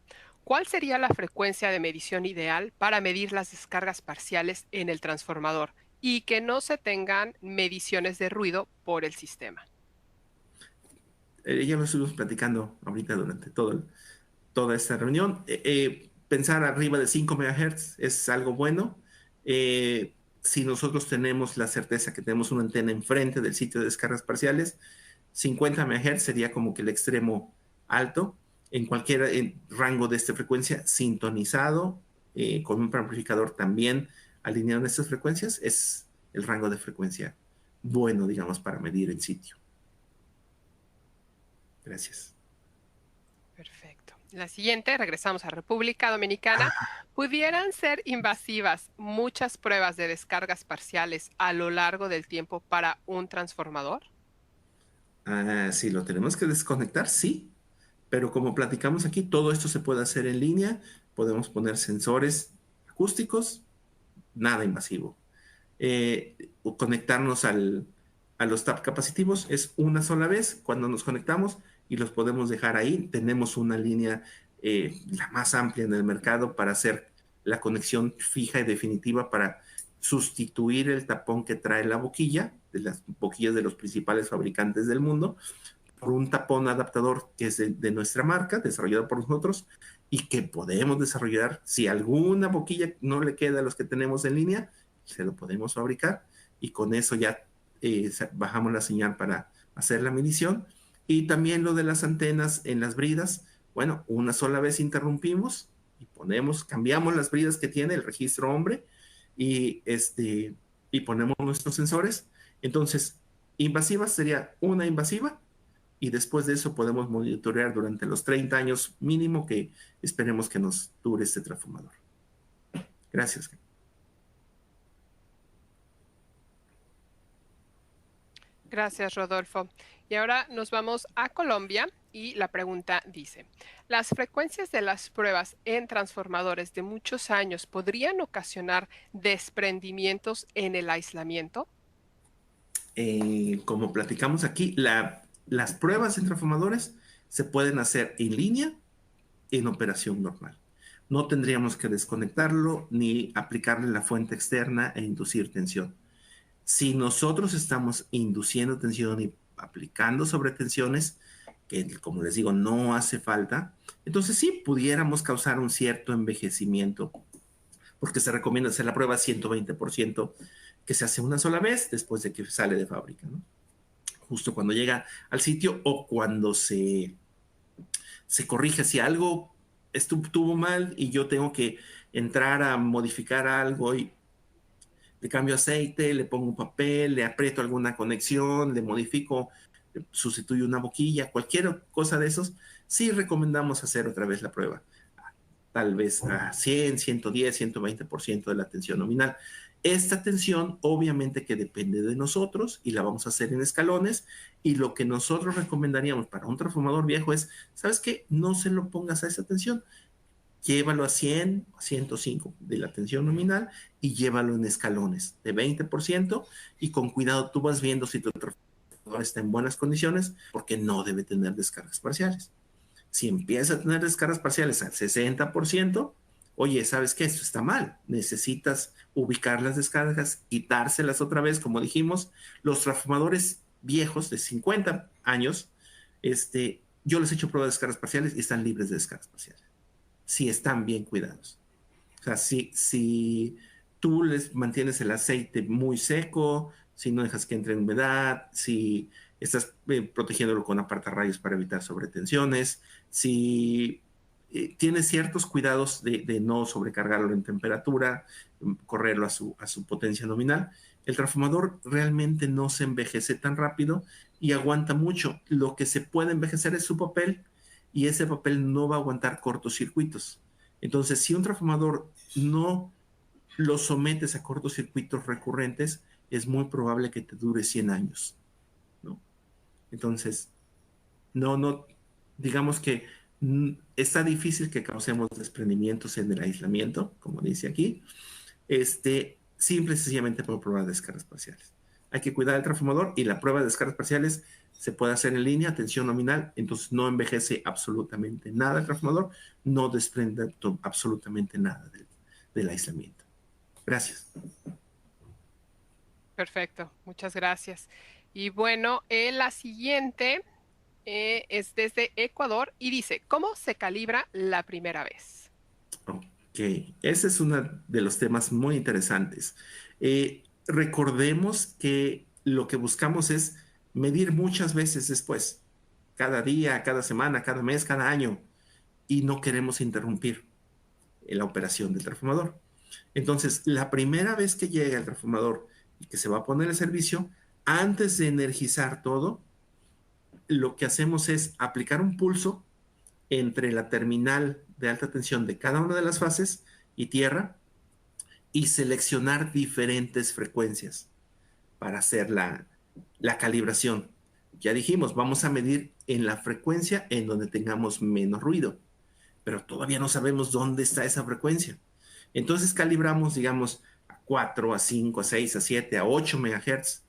¿cuál sería la frecuencia de medición ideal para medir las descargas parciales en el transformador y que no se tengan mediciones de ruido por el sistema? Ya lo estuvimos platicando ahorita durante toda esta reunión. Pensar arriba de 5 MHz es algo bueno. Si nosotros tenemos la certeza que tenemos una antena enfrente del sitio de descargas parciales, 50 MHz sería como que el extremo alto. En cualquier rango de esta frecuencia, sintonizado con un amplificador también alineado en estas frecuencias, es el rango de frecuencia bueno, digamos, para medir en sitio. Gracias. Perfecto. La siguiente, regresamos a República Dominicana. ¿Pudieran ser invasivas muchas pruebas de descargas parciales a lo largo del tiempo para un transformador? Si lo tenemos que desconectar, sí, pero como platicamos aquí, todo esto se puede hacer en línea. Podemos poner sensores acústicos, nada invasivo. Conectarnos a los TAP capacitivos es una sola vez cuando nos conectamos y los podemos dejar ahí. Tenemos una línea la más amplia en el mercado para hacer la conexión fija y definitiva para sustituir el tapón que trae la boquilla, de las boquillas de los principales fabricantes del mundo, por un tapón adaptador que es de nuestra marca, desarrollado por nosotros, y que podemos desarrollar. Si alguna boquilla no le queda a los que tenemos en línea, se lo podemos fabricar y con eso ya bajamos la señal para hacer la medición. Y también lo de las antenas en las bridas, bueno, una sola vez interrumpimos y cambiamos las bridas que tiene el registro hombre y, y ponemos nuestros sensores. Entonces, invasiva sería una invasiva y después de eso podemos monitorear durante los 30 años mínimo que esperemos que nos dure este transformador. Gracias. Gracias, Rodolfo. Y ahora nos vamos a Colombia y la pregunta dice, ¿las frecuencias de las pruebas en transformadores de muchos años podrían ocasionar desprendimientos en el aislamiento? Como platicamos aquí, las pruebas en transformadores se pueden hacer en línea en operación normal. No tendríamos que desconectarlo ni aplicarle la fuente externa e inducir tensión. Si nosotros estamos induciendo tensión y aplicando sobretensiones, que como les digo, no hace falta, entonces sí pudiéramos causar un cierto envejecimiento, porque se recomienda hacer la prueba 120%, que se hace una sola vez después de que sale de fábrica, ¿no? Justo cuando llega al sitio o cuando se corrige si algo estuvo mal y yo tengo que entrar a modificar algo y le cambio aceite, le pongo un papel, le aprieto alguna conexión, le modifico, sustituyo una boquilla, cualquier cosa de esos, sí recomendamos hacer otra vez la prueba. Tal vez a 100, 110, 120% de la tensión nominal. Esta tensión obviamente que depende de nosotros y la vamos a hacer en escalones y lo que nosotros recomendaríamos para un transformador viejo es, ¿sabes qué? No se lo pongas a esa tensión, llévalo a 100, a 105 de la tensión nominal y llévalo en escalones de 20% y con cuidado tú vas viendo si tu transformador está en buenas condiciones porque no debe tener descargas parciales. Si empieza a tener descargas parciales al 60%, oye, ¿sabes qué? Esto está mal. Necesitas ubicar las descargas, quitárselas otra vez, como dijimos. Los transformadores viejos de 50 años, yo les he hecho pruebas de descargas parciales y están libres de descargas parciales. Si están bien cuidados. O sea, si tú les mantienes el aceite muy seco, si no dejas que entre humedad, si estás protegiéndolo con apartarrayos para evitar sobretensiones, si tienes ciertos cuidados de no sobrecargarlo en temperatura, correrlo a su potencia nominal, el transformador realmente no se envejece tan rápido y aguanta mucho. Lo que se puede envejecer es su papel y ese papel no va a aguantar cortocircuitos. Entonces, si un transformador no lo sometes a cortocircuitos recurrentes, es muy probable que te dure 100 años, ¿no? Entonces, no, digamos que está difícil que causemos desprendimientos en el aislamiento, como dice aquí, simple y sencillamente por prueba de descargas parciales. Hay que cuidar el transformador y la prueba de descargas parciales se puede hacer en línea, tensión nominal, entonces no envejece absolutamente nada el transformador, no desprende absolutamente nada del aislamiento. Gracias. Perfecto, muchas gracias. Y bueno, la siguiente es desde Ecuador y dice, ¿cómo se calibra la primera vez? Ok, ese es uno de los temas muy interesantes. Recordemos que lo que buscamos es medir muchas veces después, cada día, cada semana, cada mes, cada año, y no queremos interrumpir la operación del transformador. Entonces, la primera vez que llega el transformador y que se va a poner el servicio, antes de energizar todo, lo que hacemos es aplicar un pulso entre la terminal de alta tensión de cada una de las fases y tierra y seleccionar diferentes frecuencias para hacer la calibración. Ya dijimos, vamos a medir en la frecuencia en donde tengamos menos ruido, pero todavía no sabemos dónde está esa frecuencia. Entonces calibramos, digamos, a 4, a 5, a 6, a 7, a 8 megahertz,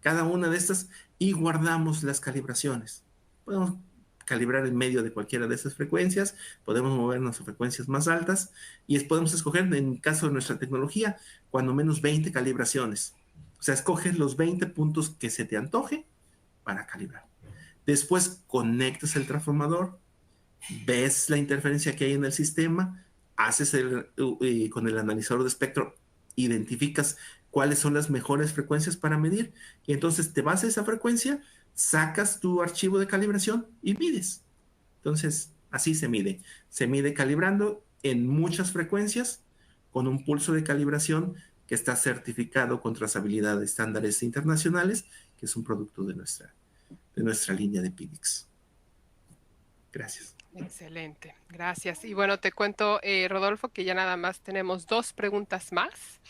cada una de estas, y guardamos las calibraciones. Podemos calibrar en medio de cualquiera de esas frecuencias, podemos movernos a frecuencias más altas y podemos escoger, en caso de nuestra tecnología, cuando menos 20 calibraciones. O sea, escoges los 20 puntos que se te antoje para calibrar. Después conectas el transformador, ves la interferencia que hay en el sistema, haces con el analizador de espectro, identificas cuáles son las mejores frecuencias para medir y entonces te vas a esa frecuencia, sacas tu archivo de calibración y mides. Entonces, así se mide. Se mide calibrando en muchas frecuencias con un pulso de calibración que está certificado con trazabilidad de estándares internacionales, que es un producto de nuestra línea de PIDIX. Gracias. Excelente, gracias. Y bueno, te cuento, Rodolfo, que ya nada más tenemos 2 preguntas más.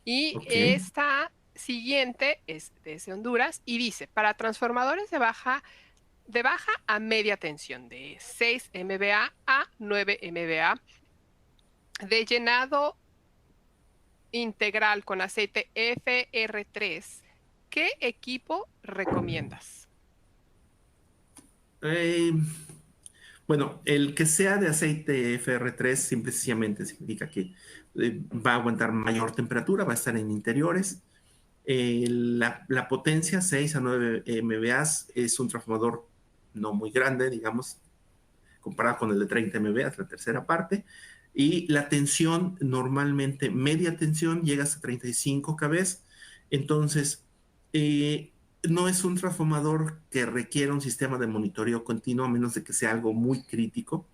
Y Ok. esta siguiente es desde Honduras y dice, para transformadores de baja a media tensión, de 6 MVA a 9 MVA, de llenado integral con aceite FR3, ¿qué equipo recomiendas? Eh, bueno, el que sea de aceite FR3 simplemente significa que va a aguantar mayor temperatura, va a estar en interiores. La potencia 6 a 9 MVA es un transformador no muy grande, digamos, comparado con el de 30 MVA, la tercera parte. Y la tensión, normalmente media tensión, llega hasta 35 kV. Entonces, no es un transformador que requiera un sistema de monitoreo continuo, a menos de que sea algo muy crítico.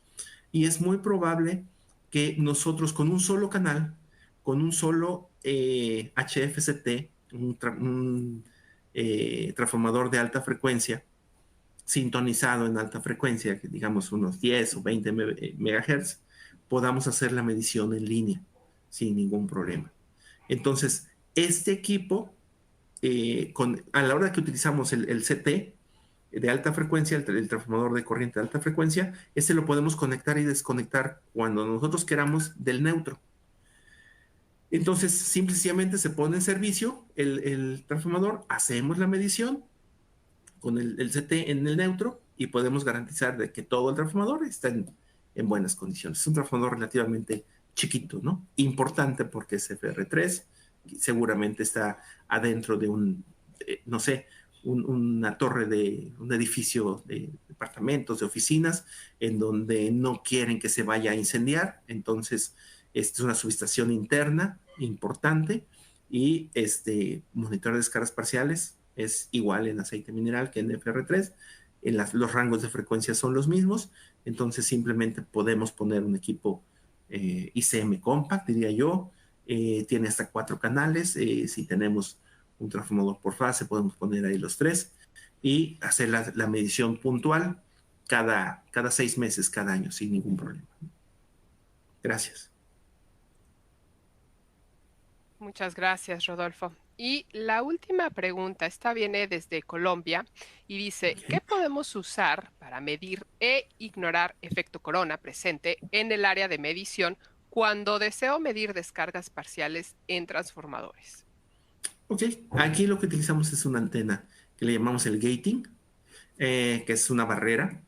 Y es muy probable que nosotros con un solo canal, con un solo HFCT, transformador de alta frecuencia, sintonizado en alta frecuencia, que digamos unos 10 o 20 megahertz, podamos hacer la medición en línea sin ningún problema. Entonces, este equipo, a la hora que utilizamos el CT de alta frecuencia, el transformador de corriente de alta frecuencia, este lo podemos conectar y desconectar cuando nosotros queramos del neutro. Entonces, simplemente se pone en servicio el transformador, hacemos la medición con el CT en el neutro y podemos garantizar de que todo el transformador está en buenas condiciones. Es un transformador relativamente chiquito, ¿no? Importante porque es FR3, seguramente está adentro de no sé, una torre de un edificio de departamentos, de oficinas, en donde no quieren que se vaya a incendiar. Entonces, esta es una subestación interna importante y monitor de descargas parciales es igual en aceite mineral que en FR3. Los rangos de frecuencia son los mismos, entonces simplemente podemos poner un equipo ICM compact, diría yo. Tiene hasta 4 canales. Si tenemos un transformador por fase, podemos poner ahí los 3 y hacer la medición puntual cada 6 meses, cada año, sin ningún problema. Gracias. Muchas gracias, Rodolfo. Y la última pregunta, esta viene desde Colombia y dice, ¿qué podemos usar para medir e ignorar efecto corona presente en el área de medición cuando deseo medir descargas parciales en transformadores? Ok, aquí lo que utilizamos es una antena que le llamamos el gating, que es una barrera,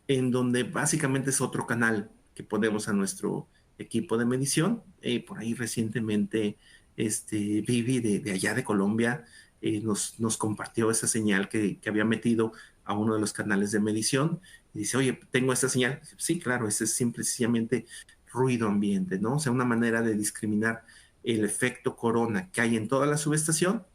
en donde básicamente es otro canal que ponemos a nuestro equipo de medición. Por ahí recientemente Vivi de allá de Colombia nos compartió esa señal que había metido a uno de los canales de medición y dice, oye, tengo esta señal. Sí, claro, ese es simplemente ruido ambiente, ¿no? O sea, una manera de discriminar el efecto corona que hay en toda la subestación.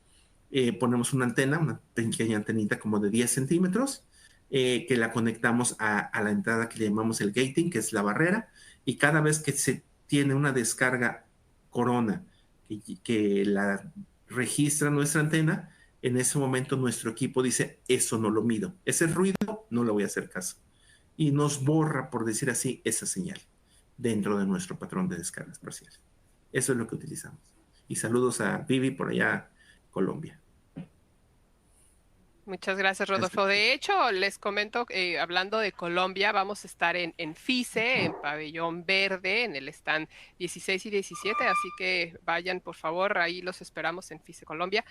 Ponemos una antena, una pequeña antenita como de 10 centímetros, que la conectamos a la entrada que le llamamos el gating, que es la barrera, y cada vez que se tiene una descarga corona que la registra nuestra antena, en ese momento nuestro equipo dice, eso no lo mido, ese ruido no le voy a hacer caso. Y nos borra, por decir así, esa señal dentro de nuestro patrón de descargas parciales. Eso es lo que utilizamos. Y saludos a Vivi por allá, Colombia. Muchas gracias, Rodolfo. De hecho, les comento, hablando de Colombia, vamos a estar en FICE, en Pabellón Verde, en el stand 16 y 17, así que vayan, por favor, ahí los esperamos en FICE Colombia.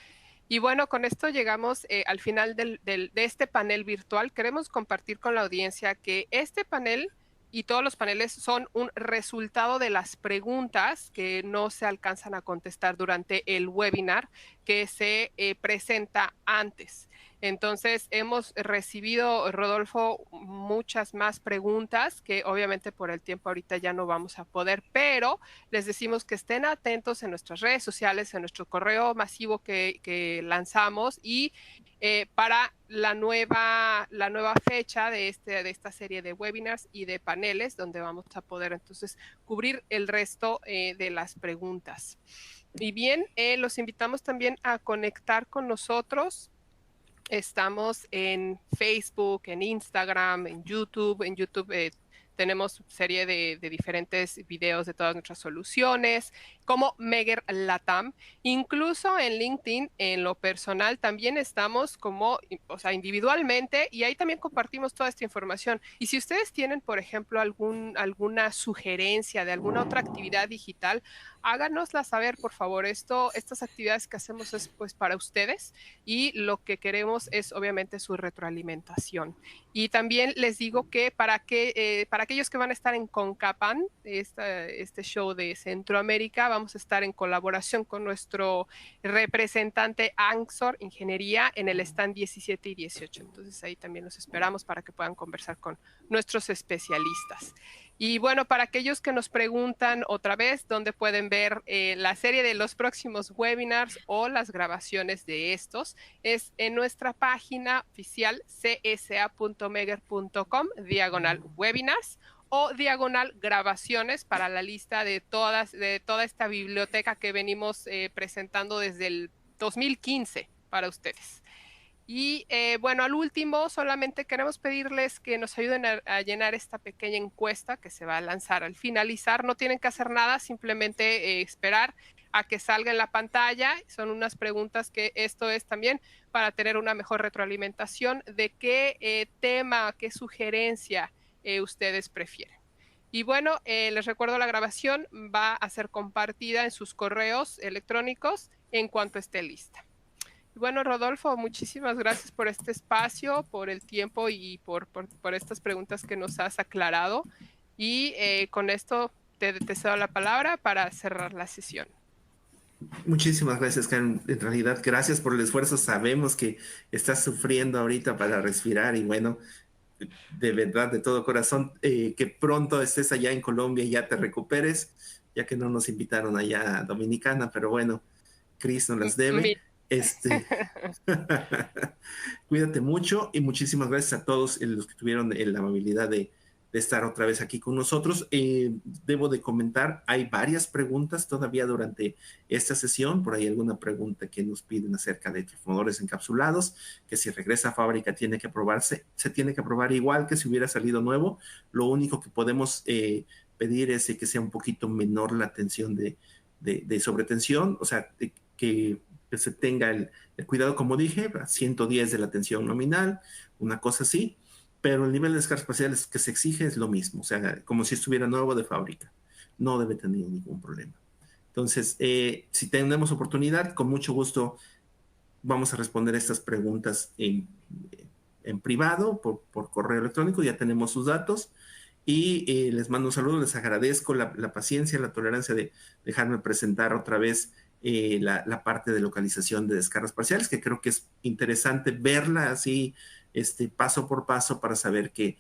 Y bueno, con esto llegamos al final de este panel virtual. Queremos compartir con la audiencia que este panel y todos los paneles son un resultado de las preguntas que no se alcanzan a contestar durante el webinar que se presenta antes. Entonces, hemos recibido, Rodolfo, muchas más preguntas que obviamente por el tiempo ahorita ya no vamos a poder, pero les decimos que estén atentos en nuestras redes sociales, en nuestro correo masivo que lanzamos y para la nueva fecha de esta serie de webinars y de paneles donde vamos a poder entonces cubrir el resto de las preguntas. Y bien, los invitamos también a conectar con nosotros. Estamos en Facebook, en Instagram, en YouTube. En YouTube tenemos serie de diferentes videos de todas nuestras soluciones, como Megger Latam. Incluso en LinkedIn, en lo personal, también estamos como, o sea, individualmente, y ahí también compartimos toda esta información. Y si ustedes tienen, por ejemplo, alguna sugerencia de alguna otra actividad digital, háganosla saber, por favor. Estas actividades que hacemos es pues para ustedes y lo que queremos es obviamente su retroalimentación. Y también les digo que para aquellos que van a estar en Concapan, este show de Centroamérica, vamos a estar en colaboración con nuestro representante Anxor Ingeniería en el stand 17 y 18. Entonces ahí también los esperamos para que puedan conversar con nuestros especialistas. Y bueno, para aquellos que nos preguntan otra vez dónde pueden ver la serie de los próximos webinars o las grabaciones de estos, es en nuestra página oficial csa.megger.com/webinars o /grabaciones para la lista de toda esta biblioteca que venimos presentando desde el 2015 para ustedes. Y bueno, al último, solamente queremos pedirles que nos ayuden a llenar esta pequeña encuesta que se va a lanzar al finalizar. No tienen que hacer nada, simplemente esperar a que salga en la pantalla. Son unas preguntas que esto es también para tener una mejor retroalimentación de qué tema, qué sugerencia ustedes prefieren. Y bueno, les recuerdo, la grabación va a ser compartida en sus correos electrónicos en cuanto esté lista. Bueno, Rodolfo, muchísimas gracias por este espacio, por el tiempo y por estas preguntas que nos has aclarado. Y con esto te cedo la palabra para cerrar la sesión. Muchísimas gracias, Karen. En realidad, gracias por el esfuerzo. Sabemos que estás sufriendo ahorita para respirar y bueno, de verdad, de todo corazón, que pronto estés allá en Colombia y ya te recuperes, ya que no nos invitaron allá a Dominicana, pero bueno, Cris nos las debe. Mi- Este, Cuídate mucho y muchísimas gracias a todos los que tuvieron la amabilidad de estar otra vez aquí con nosotros. Debo de comentar, hay varias preguntas todavía durante esta sesión, por ahí alguna pregunta que nos piden acerca de transformadores encapsulados, que si regresa a fábrica tiene que probarse, se tiene que probar igual que si hubiera salido nuevo. Lo único que podemos pedir es que sea un poquito menor la tensión de sobretensión, o sea, que se tenga el cuidado, como dije, a 110 de la tensión nominal, una cosa así, pero el nivel de descargas parciales que se exige es lo mismo, o sea, como si estuviera nuevo de fábrica. No debe tener ningún problema. Entonces, si tenemos oportunidad, con mucho gusto vamos a responder estas preguntas en privado, por correo electrónico, ya tenemos sus datos. Y les mando un saludo, les agradezco la paciencia, la tolerancia de dejarme presentar otra vez la parte de localización de descargas parciales, que creo que es interesante verla así, paso por paso, para saber que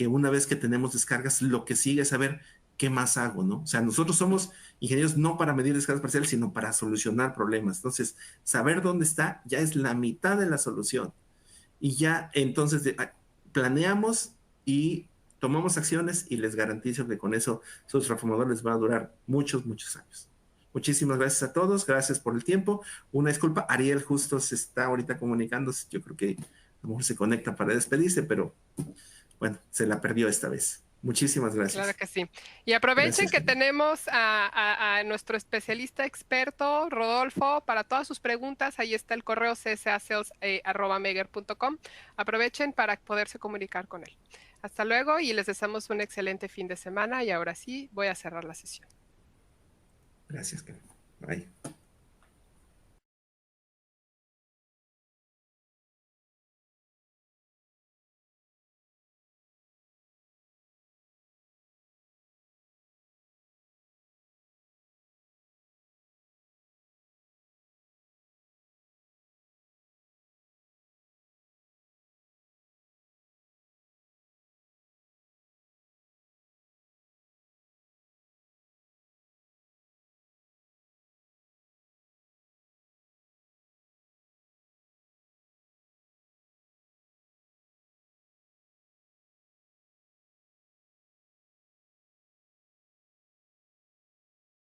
una vez que tenemos descargas, lo que sigue es saber qué más hago, ¿no? O sea, nosotros somos ingenieros no para medir descargas parciales, sino para solucionar problemas. Entonces, saber dónde está ya es la mitad de la solución. Y ya entonces planeamos y tomamos acciones y les garantizo que con eso su transformador les va a durar muchos, muchos años. Muchísimas gracias a todos, gracias por el tiempo. Una disculpa, Ariel justo se está ahorita comunicándose, yo creo que a lo mejor se conecta para despedirse, pero bueno, se la perdió esta vez. Muchísimas Claro gracias. que sí. Y aprovechen Gracias, que Karen. tenemos a nuestro especialista experto, Rodolfo, para todas sus preguntas. Ahí está el correo csasales@meger.com. Aprovechen para poderse comunicar con él. Hasta luego y les deseamos un excelente fin de semana. Y ahora sí, voy a cerrar la sesión. Gracias, Karen. Bye.